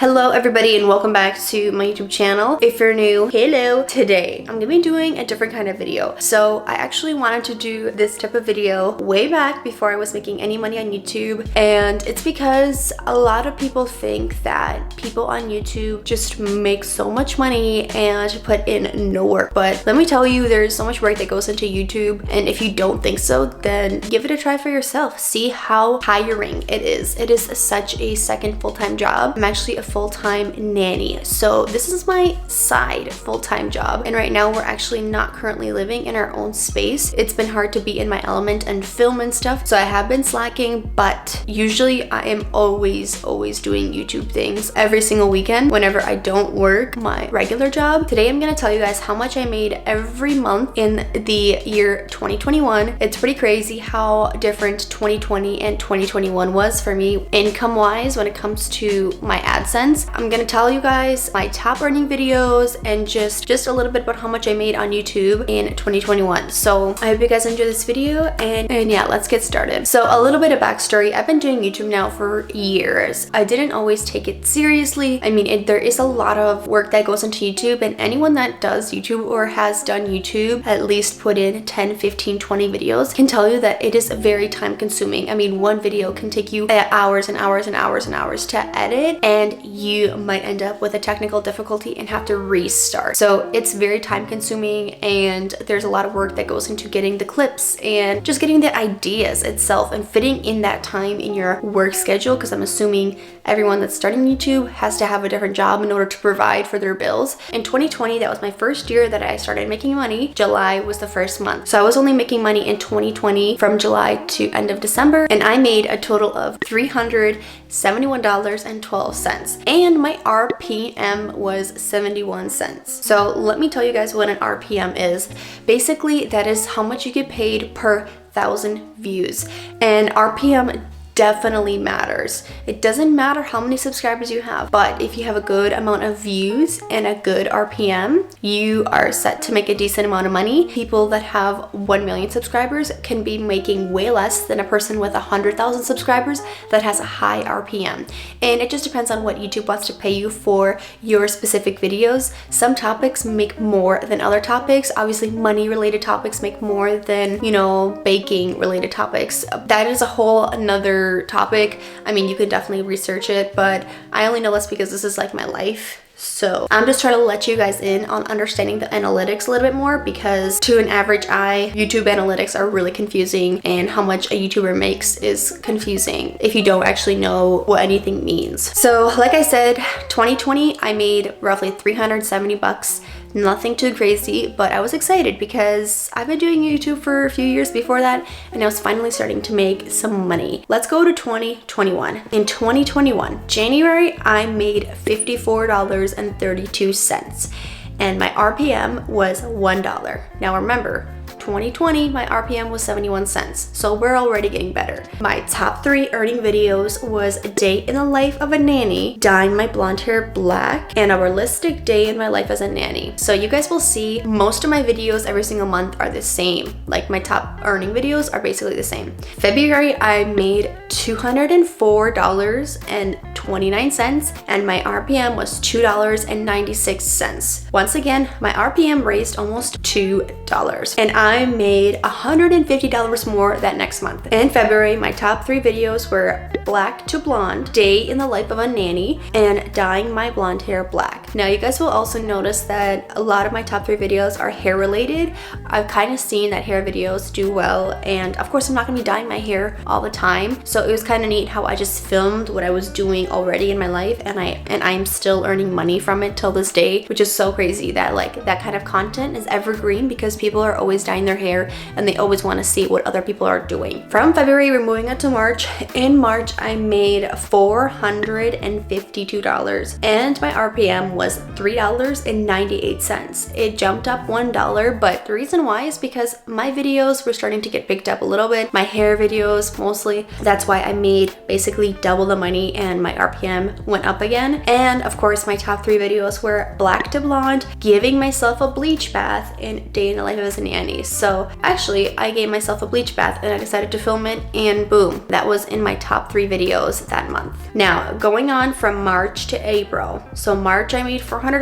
Hello everybody and welcome back to my YouTube channel. If you're new, hello. Today I'm gonna be doing a different kind of video. So I actually wanted to do this type of video way back before I was making any money on YouTube, and it's because a lot of people think that people on YouTube just make so much money and put in no work. But let me tell you, there's so much work that goes into YouTube, and if you don't think so, then give it a try for yourself. See how tiring it is. It is such a second full-time job. I'm actually a full-time nanny, so this is my side full-time job, and right now we're actually not currently living in our own space. It's been hard to be in my element and film and stuff, so I have been slacking, but usually I am always doing YouTube things every single weekend whenever I don't work my regular job. Today I'm gonna tell you guys how much I made every month in the year 2021. It's pretty crazy how different 2020 and 2021 was for me income wise when it comes to my AdSense. I'm gonna tell you guys my top earning videos and just a little bit about how much I made on YouTube in 2021. So I hope you guys enjoy this video, and yeah, let's get started. So a little bit of backstory. I've been doing YouTube now for years. I didn't always take it seriously. I mean, there is a lot of work that goes into YouTube, and anyone that does YouTube or has done YouTube, at least put in 10, 15, 20 videos, can tell you that it is very time consuming. I mean, one video can take you hours and hours and hours and hours to edit, and you might end up with a technical difficulty and have to restart. So it's very time consuming, and there's a lot of work that goes into getting the clips and just getting the ideas itself and fitting in that time in your work schedule, because I'm assuming everyone that's starting YouTube has to have a different job in order to provide for their bills. In 2020, that was my first year that I started making money. July was the first month. So I was only making money in 2020 from July to end of December, and I made a total of $371.12. And my RPM was 71 cents. So let me tell you guys what an RPM is. Basically, that is how much you get paid per 1,000 views. And RPM definitely matters. It doesn't matter how many subscribers you have, but if you have a good amount of views and a good RPM, you are set to make a decent amount of money. People that have 1 million subscribers can be making way less than a person with 100,000 subscribers that has a high RPM. And it just depends on what YouTube wants to pay you for your specific videos. Some topics make more than other topics. Obviously, money related topics make more than, you know, baking related topics. That is a whole another topic. I mean, you could definitely research it, but I only know this because this is like my life. So I'm just trying to let you guys in on understanding the analytics a little bit more, because to an average eye, YouTube analytics are really confusing, and how much a YouTuber makes is confusing if you don't actually know what anything means. So like I said, 2020, I made roughly 370 bucks. Nothing too crazy, but I was excited because I've been doing YouTube for a few years before that, and I was finally starting to make some money. Let's go to 2021. In 2021, January, I made $54.32, and my RPM was $1. Now remember, 2020, my RPM was 71 cents, so we're already getting better. My top 3 earning videos was a day in the life of a nanny, dyeing my blonde hair black, and a realistic day in my life as a nanny. So you guys will see most of my videos every single month are the same. Like, my top earning videos are basically the same. February, I made $204.29, and my RPM was $2.96. Once again, my RPM raised almost $2, and I made $150 more that next month. In February, my top 3 videos were black to blonde, day in the life of a nanny, and dyeing my blonde hair black. Now you guys will also notice that a lot of my top 3 videos are hair related. I've kind of seen that hair videos do well, and of course I'm not gonna be dyeing my hair all the time, so it was kind of neat how I just filmed what I was doing already in my life, and I'm still earning money from it till this day, which is so crazy that like that kind of content is evergreen, because people are always dyeing their hair and they always want to see what other people are doing. From February, we're moving on to March. In March, I made $452, and my RPM was was $3.98. It jumped up $1, but the reason why is because my videos were starting to get picked up a little bit. My hair videos mostly. That's why I made basically double the money and my RPM went up again. And of course, my top 3 videos were black to blonde, giving myself a bleach bath, and day in the life as a nanny. So actually, I gave myself a bleach bath and I decided to film it, and boom, that was in my top 3 videos that month. Now, going on from March to April. So March I made $400.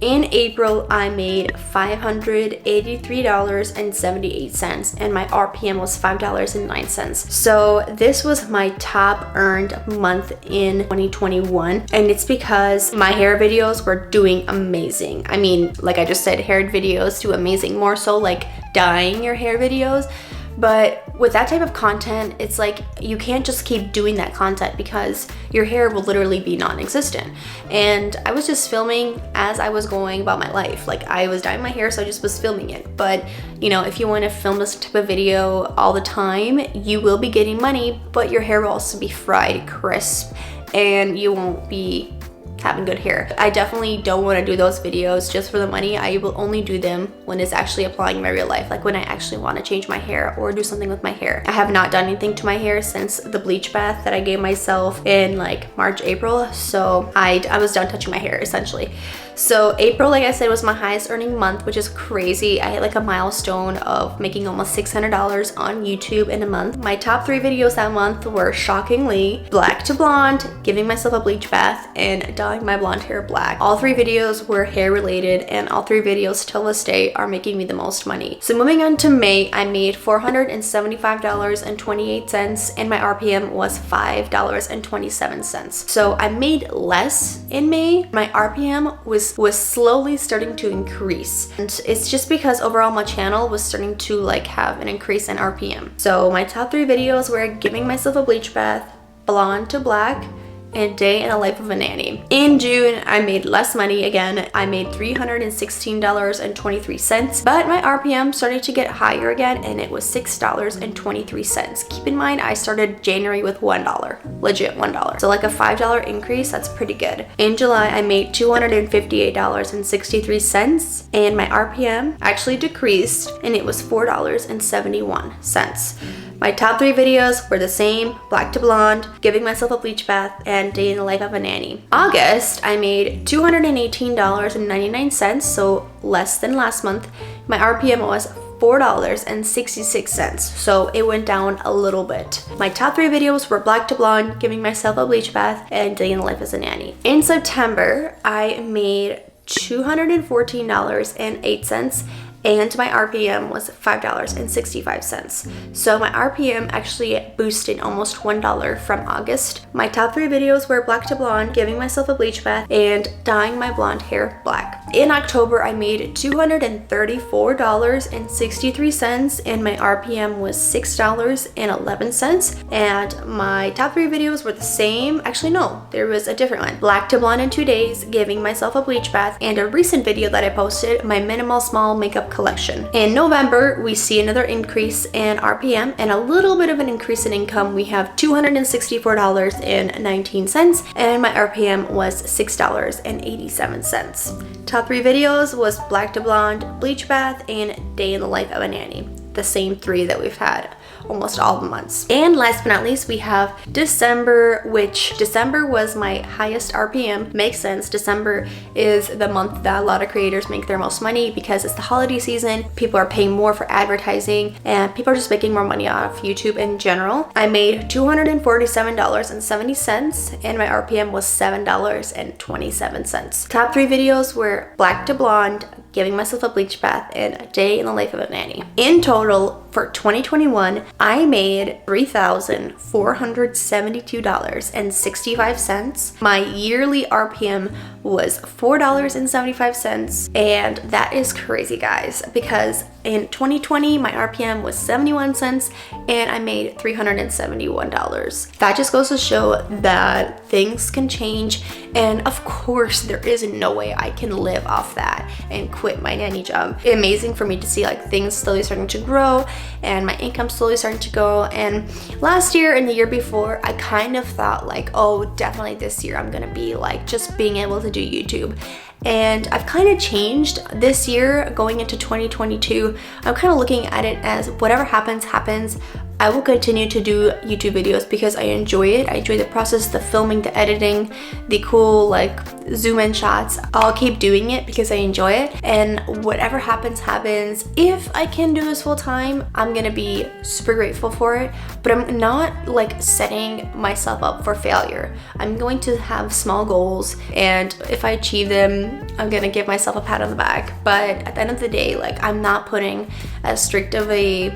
In April I made $583.78 and my RPM was $5.09. So this was my top earned month in 2021, and it's because my hair videos were doing amazing. I mean, like I just said, hair videos do amazing, more so like dyeing your hair videos. But with that type of content, it's like you can't just keep doing that content because your hair will literally be non-existent. And I was just filming as I was going about my life. Like, I was dyeing my hair, so I just was filming it. But you know, if you want to film this type of video all the time, you will be getting money, but your hair will also be fried crisp and you won't be having good hair. I definitely don't want to do those videos just for the money. I will only do them when it's actually applying in my real life, like when I actually want to change my hair or do something with my hair. I have not done anything to my hair since the bleach bath that I gave myself in like March, April. So I was done touching my hair essentially. So April, like I said, was my highest earning month, which is crazy. I hit like a milestone of making almost $600 on YouTube in a month. My top 3 videos that month were shockingly black to blonde, giving myself a bleach bath, and dyeing my blonde hair black. All 3 videos were hair related, and all 3 videos till this day are making me the most money. So moving on to May, I made $475.28 and my RPM was $5.27. So I made less in May. My RPM was slowly starting to increase, and it's just because overall my channel was starting to like have an increase in RPM. So my top 3 videos were giving myself a bleach bath, blonde to black, and day in the life of a nanny. In June, I made less money again. I made $316.23, but my RPM started to get higher again, and it was $6.23. Keep in mind, I started January with $1, legit $1. So like a $5 increase, that's pretty good. In July, I made $258.63, and my RPM actually decreased, and it was $4.71. My top 3 videos were the same, black to blonde, giving myself a bleach bath, and day in the life of a nanny. August, I made $218.99, so less than last month. My RPM was $4.66, so it went down a little bit. My top 3 videos were black to blonde, giving myself a bleach bath, and day in the life as a nanny. In September, I made $214.08, and my RPM was $5.65. So my RPM actually boosted almost $1 from August. My top 3 videos were black to blonde, giving myself a bleach bath, and dyeing my blonde hair black. In October, I made $234.63, and my RPM was $6.11. And my top 3 videos were the same. Actually, no, there was a different one. Black to blonde in 2 days, giving myself a bleach bath, and a recent video that I posted, my minimal small makeup collection. In November, we see another increase in RPM and a little bit of an increase in income. We have $264.19, and my RPM was $6.87. Top 3 videos was black to blonde, bleach bath, and day in the life of a nanny. The same 3 that we've had almost all the months. And last but not least, we have December, which December was my highest RPM. Makes sense. December is the month that a lot of creators make their most money because it's the holiday season. People are paying more for advertising and people are just making more money off YouTube in general. I made $247.70 and my RPM was $7.27. Top 3 videos were black to blonde, giving myself a bleach bath, and a day in the life of a nanny. In total, for 2021, I made $3,472.65. My yearly RPM was $4.75, and that is crazy, guys, because in 2020, my RPM was 71 cents and I made $371. That just goes to show that things can change, and of course, there is no way I can live off that and quit my nanny job. Amazing for me to see like things slowly starting to grow and my income slowly starting to go. And last year and the year before, I kind of thought like, oh, definitely this year I'm gonna be like just being able to do YouTube. And I've kind of changed this year going into 2022. I'm kind of looking at it as whatever happens, happens. I will continue to do YouTube videos because I enjoy it. I enjoy the process, the filming, the editing, the cool like zoom in shots. I'll keep doing it because I enjoy it. And whatever happens, happens. If I can do this full time, I'm gonna be super grateful for it. But I'm not like setting myself up for failure. I'm going to have small goals, and if I achieve them, I'm gonna give myself a pat on the back. But at the end of the day, like, I'm not putting as strict of a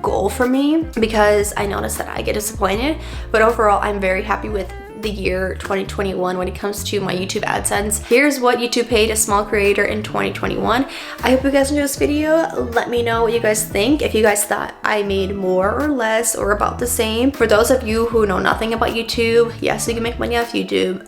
goal for me because I notice that I get disappointed. But overall, I'm very happy with the year 2021 when it comes to my YouTube AdSense. Here's what YouTube paid a small creator in 2021. I hope you guys enjoyed this video. Let me know what you guys think. If you guys thought I made more or less or about the same. For those of you who know nothing about YouTube, yes, you can make money off YouTube.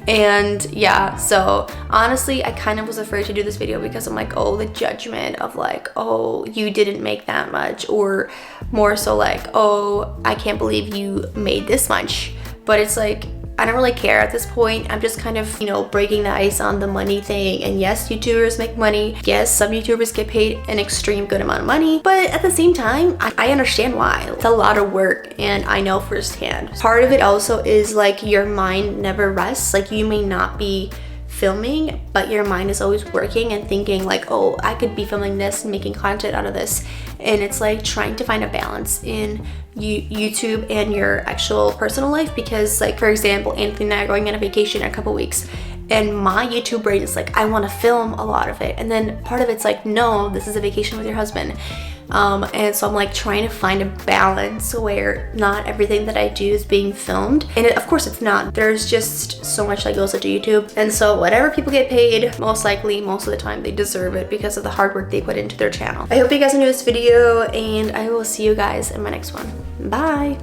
And yeah, so honestly, I kind of was afraid to do this video because I'm like, oh, the judgment of like, oh, you didn't make that much, or more so like, oh, I can't believe you made this much. But it's like, I don't really care at this point. I'm just kind of, you know, breaking the ice on the money thing. And yes, YouTubers make money. Yes, some YouTubers get paid an extreme good amount of money. But at the same time, I understand why. It's a lot of work, and I know firsthand. Part of it also is like your mind never rests. Like, you may not be filming, but your mind is always working and thinking like, oh, I could be filming this and making content out of this. And it's like trying to find a balance in YouTube and your actual personal life, because like, for example, Anthony and I are going on a vacation in a couple weeks, and my YouTube brain is like, I want to film a lot of it, and then part of it's like, no, this is a vacation with your husband. And so I'm like trying to find a balance where not everything that I do is being filmed. And of course it's not. There's just so much that goes into YouTube. And so whatever people get paid, most likely, most of the time, they deserve it because of the hard work they put into their channel. I hope you guys enjoyed this video, and I will see you guys in my next one. Bye!